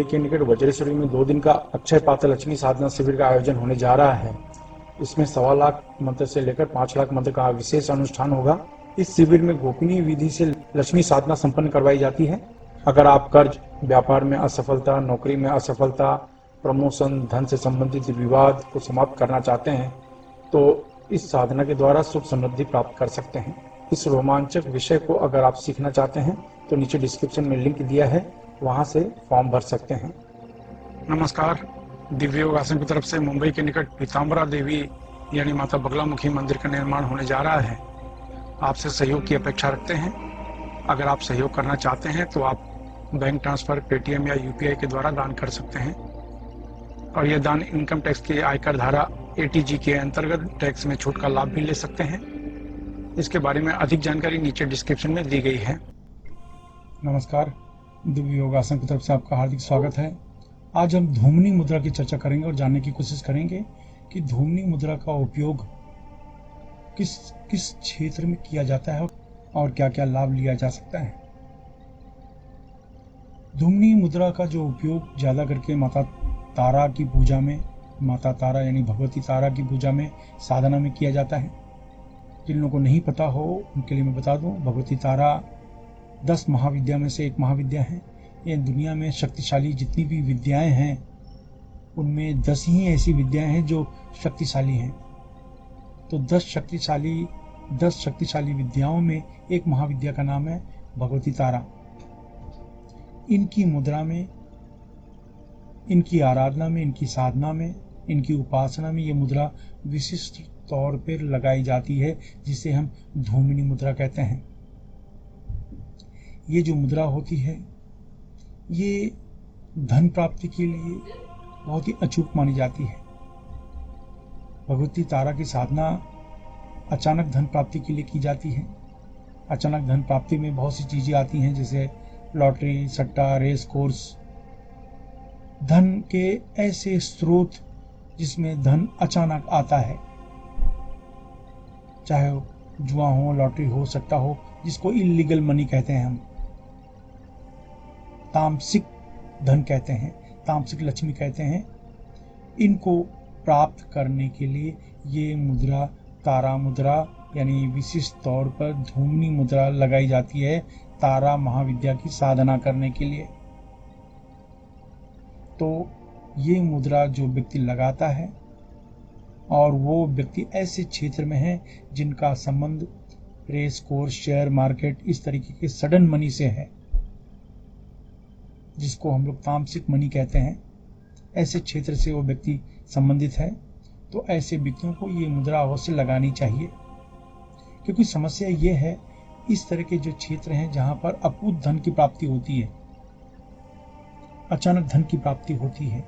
मुंबई के निकट वज्रेश्वरी में 2 दिन का अक्षय पात्र लक्ष्मी साधना शिविर का आयोजन होने जा रहा है। इसमें 1.25 लाख मंत्र से लेकर 5 लाख मंत्र का विशेष अनुष्ठान होगा। इस शिविर में गोपनीय विधि से लक्ष्मी साधना संपन्न करवाई जाती है। अगर आप कर्ज, व्यापार में असफलता, नौकरी में असफलता, प्रमोशन, धन से संबंधित विवाद को समाप्त करना चाहते हैं तो इस साधना के द्वारा सुख समृद्धि प्राप्त कर सकते हैं। इस रोमांचक विषय को अगर आप सीखना चाहते हैं तो नीचे डिस्क्रिप्शन में लिंक दिया है, वहां से फॉर्म भर सकते हैं। नमस्कार। दिव्य योगासन की तरफ से मुंबई के निकट पीताम्बरा देवी यानी माता बगलामुखी मंदिर का निर्माण होने जा रहा है। आपसे सहयोग की अपेक्षा रखते हैं। अगर आप सहयोग करना चाहते हैं तो आप बैंक ट्रांसफर, पेटीएम या यूपीआई के द्वारा दान कर सकते हैं और यह दान इनकम टैक्स के आयकर धारा एटीजी के अंतर्गत टैक्स में छूट का लाभ भी ले सकते हैं। इसके बारे में अधिक जानकारी नीचे डिस्क्रिप्शन में दी गई है। नमस्कार। दिव्य योगासन की तरफ से आपका हार्दिक स्वागत है। आज हम धूमनी मुद्रा की चर्चा करेंगे और जानने की कोशिश करेंगे कि धूमनी मुद्रा का उपयोग किस किस क्षेत्र में किया जाता है और क्या क्या लाभ लिया जा सकता है। धूमनी मुद्रा का जो उपयोग ज़्यादा करके माता तारा की पूजा में, माता तारा यानी भगवती तारा की पूजा में, साधना में किया जाता है। जिन लोगों को नहीं पता हो उनके लिए मैं बता दूं, भगवती तारा 10 महाविद्या में से एक महाविद्या है। ये दुनिया में शक्तिशाली जितनी भी विद्याएं हैं उनमें 10 ही ऐसी विद्याएं हैं जो शक्तिशाली हैं। तो 10 शक्तिशाली विद्याओं में एक महाविद्या का नाम है भगवती तारा। इनकी मुद्रा में, इनकी आराधना में, इनकी साधना में, इनकी उपासना में ये मुद्रा विशिष्ट तौर पर लगाई जाती है, जिसे हम धूमनी मुद्रा कहते हैं। ये जो मुद्रा होती है ये धन प्राप्ति के लिए बहुत ही अचूक मानी जाती है। भगवती तारा की साधना अचानक धन प्राप्ति के लिए की जाती है। अचानक धन प्राप्ति में बहुत सी चीजें आती हैं, जैसे लॉटरी, सट्टा, रेस कोर्स। धन के ऐसे स्रोत जिसमें धन अचानक आता है, चाहे जुआ हो, लॉटरी हो, सट्टा हो, जिसको इल्लीगल मनी कहते हैं, हम तामसिक धन कहते हैं, तामसिक लक्ष्मी कहते हैं। इनको प्राप्त करने के लिए ये मुद्रा, तारा मुद्रा यानी विशिष्ट तौर पर धूमनी मुद्रा लगाई जाती है तारा महाविद्या की साधना करने के लिए। तो ये मुद्रा जो व्यक्ति लगाता है और वो व्यक्ति ऐसे क्षेत्र में है जिनका संबंध रेस कोर्स, शेयर मार्केट, इस तरीके के सडन मनी से है, जिसको हम लोग तामसिक मनी कहते हैं, ऐसे क्षेत्र से वो व्यक्ति संबंधित है, तो ऐसे व्यक्तियों को ये मुद्रा अवश्य लगानी चाहिए। क्योंकि समस्या ये है, इस तरह के जो क्षेत्र हैं जहां पर अपूत धन की प्राप्ति होती है, अचानक धन की प्राप्ति होती है,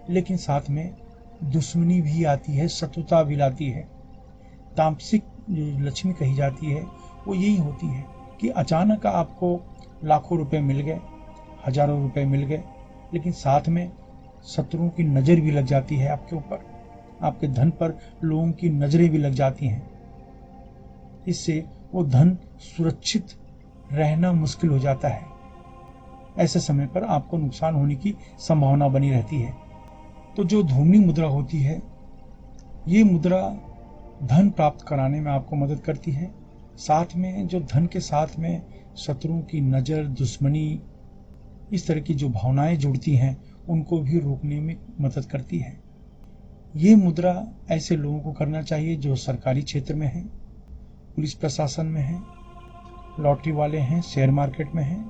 लेकिन साथ में दुश्मनी भी आती है, शत्रुता भी लाती है। तामसिक जो लक्ष्मी कही जाती है वो यही होती है कि अचानक आपको लाखों रुपए मिल गए, हजारों रुपए मिल गए, लेकिन साथ में शत्रुओं की नजर भी लग जाती है आपके ऊपर, आपके धन पर लोगों की नजरें भी लग जाती हैं। इससे वो धन सुरक्षित रहना मुश्किल हो जाता है। ऐसे समय पर आपको नुकसान होने की संभावना बनी रहती है। तो जो धूमनी मुद्रा होती है, ये मुद्रा धन प्राप्त कराने में आपको मदद करती है। साथ में जो धन के साथ में शत्रुओं की नजर, दुश्मनी, इस तरह की जो भावनाएं जुड़ती हैं उनको भी रोकने में मदद करती है। ये मुद्रा ऐसे लोगों को करना चाहिए जो सरकारी क्षेत्र में हैं, पुलिस प्रशासन में हैं, लॉटरी वाले हैं, शेयर मार्केट में हैं।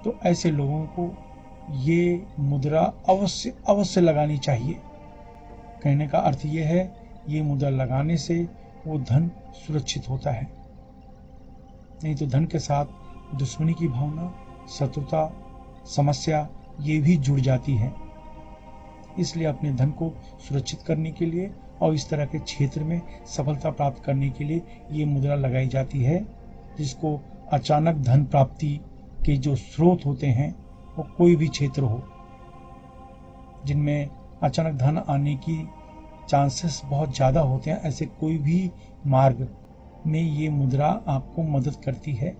तो ऐसे लोगों को ये मुद्रा अवश्य लगानी चाहिए। कहने का अर्थ ये है, ये मुद्रा लगाने से वो धन सुरक्षित होता है। नहीं तो धन के साथ दुश्मनी की भावना, शत्रुता, समस्या ये भी जुड़ जाती है। इसलिए अपने धन को सुरक्षित करने के लिए और इस तरह के क्षेत्र में सफलता प्राप्त करने के लिए ये मुद्रा लगाई जाती है, जिसको अचानक धन प्राप्ति के जो स्रोत होते हैं, वो कोई भी क्षेत्र हो जिनमें अचानक धन आने की चांसेस बहुत ज़्यादा होते हैं, ऐसे कोई भी मार्ग में ये मुद्रा आपको मदद करती है।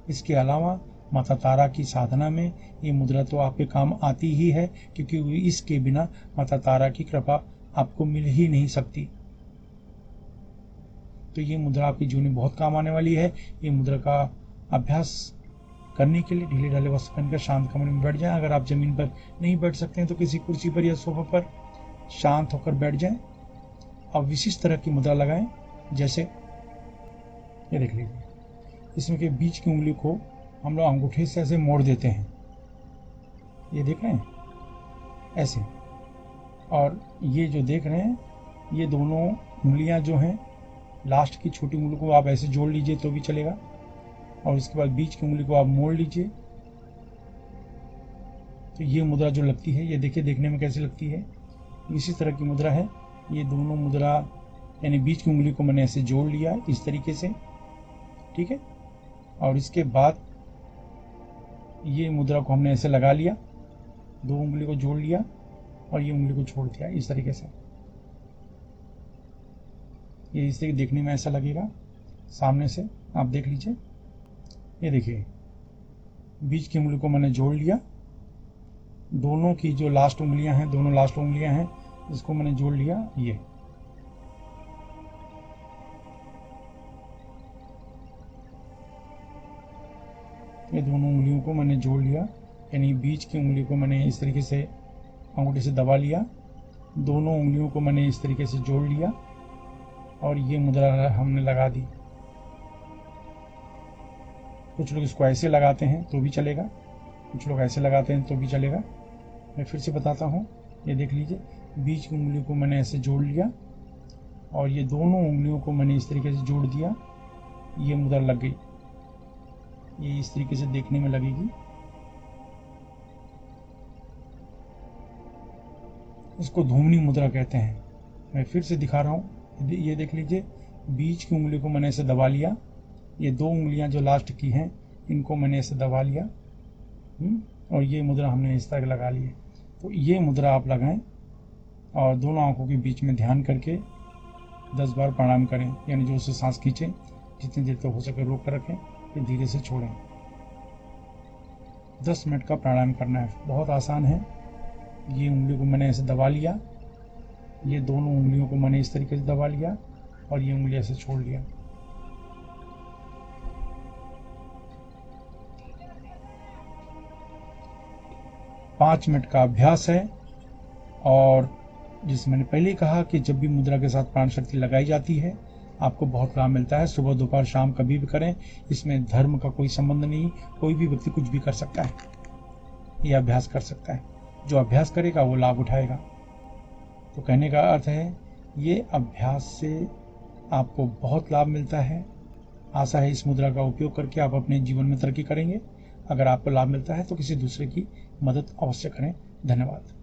इसके अलावा माता तारा की साधना में ये मुद्रा तो आपके काम आती ही है, क्योंकि इसके बिना माता तारा की कृपा आपको मिल ही नहीं सकती। तो ये मुद्रा आपकी जीवन में बहुत काम आने वाली है। ये मुद्रा का अभ्यास करने के लिए ढीले ढाले वस्त्र पहनकर शांत कमरे में बैठ जाएं। अगर आप जमीन पर नहीं बैठ सकते हैं तो किसी कुर्सी पर या सोफा पर शांत होकर बैठ जाएं। अब विशिष्ट तरह की मुद्रा लगाएं, जैसे ये देख लीजिए, इसमें के बीच की उंगली को हम लोग अंगूठे से ऐसे मोड़ देते हैं, ये देख रहे हैं ऐसे। और ये जो देख रहे हैं, ये दोनों उंगलियां जो हैं, लास्ट की छोटी उंगली को आप ऐसे जोड़ लीजिए तो भी चलेगा, और इसके बाद बीच की उंगली को आप मोड़ लीजिए। तो ये मुद्रा जो लगती है, ये देखिए देखने में कैसी लगती है, इसी तरह की मुद्रा है। ये दोनों मुद्रा यानी बीच की उंगली को मैंने ऐसे जोड़ लिया इस तरीके से, ठीक है। और इसके बाद ये मुद्रा को हमने ऐसे लगा लिया, दो उंगली को जोड़ लिया और ये उंगली को छोड़ दिया इस तरीके से। ये इस तरीके देखने में ऐसा लगेगा, सामने से आप देख लीजिए। ये देखिए बीच की उंगली को मैंने जोड़ लिया, दोनों की जो लास्ट उंगलियां हैं, दोनों लास्ट उंगलियां हैं, इसको मैंने जोड़ लिया। ये दोनों उंगलियों को मैंने जोड़ लिया, यानी बीच की उंगली को मैंने इस तरीके से अंगूठे से दबा लिया, दोनों उंगलियों को मैंने इस तरीके से जोड़ लिया और ये मुद्रा हमने लगा दी। कुछ लोग इसको ऐसे लगाते हैं तो भी चलेगा, कुछ लोग ऐसे लगाते हैं तो भी चलेगा। मैं फिर से बताता हूँ, ये देख लीजिए, बीच की उंगली को मैंने ऐसे जोड़ लिया और ये दोनों उंगलियों को मैंने इस तरीके से जोड़ दिया, ये मुद्रा लग गई। ये इस तरीके से देखने में लगेगी। इसको धूमनी मुद्रा कहते हैं। मैं फिर से दिखा रहा हूँ, ये देख लीजिए, बीच की उंगली को मैंने ऐसे दबा लिया, ये दो उंगलियां जो लास्ट की हैं इनको मैंने ऐसे दबा लिया, और ये मुद्रा हमने इस तरह लगा ली है। तो ये मुद्रा आप लगाएं और दोनों आंखों के बीच में ध्यान करके 10 बार प्राणायाम करें, यानी जोर से सांस खींचें, जितनी देर तक हो सके रोक कर रखें, फिर धीरे से छोड़ें। 10 मिनट का प्राणायाम करना है, बहुत आसान है। ये उंगली को मैंने ऐसे दबा लिया, ये दोनों उंगलियों को मैंने इस तरीके से दबा लिया और ये उंगली ऐसे छोड़ लिया। पाँच मिनट का अभ्यास है। और जिसमें मैंने पहले कहा कि जब भी मुद्रा के साथ प्राण शक्ति लगाई जाती है आपको बहुत लाभ मिलता है। सुबह दोपहर शाम कभी भी करें, इसमें धर्म का कोई संबंध नहीं, कोई भी व्यक्ति कुछ भी कर सकता है, ये अभ्यास कर सकता है। जो अभ्यास करेगा वो लाभ उठाएगा। तो कहने का अर्थ है, ये अभ्यास से आपको बहुत लाभ मिलता है। आशा है इस मुद्रा का उपयोग करके आप अपने जीवन में तरक्की करेंगे। अगर आपको लाभ मिलता है तो किसी दूसरे की मदद अवश्य करें। धन्यवाद।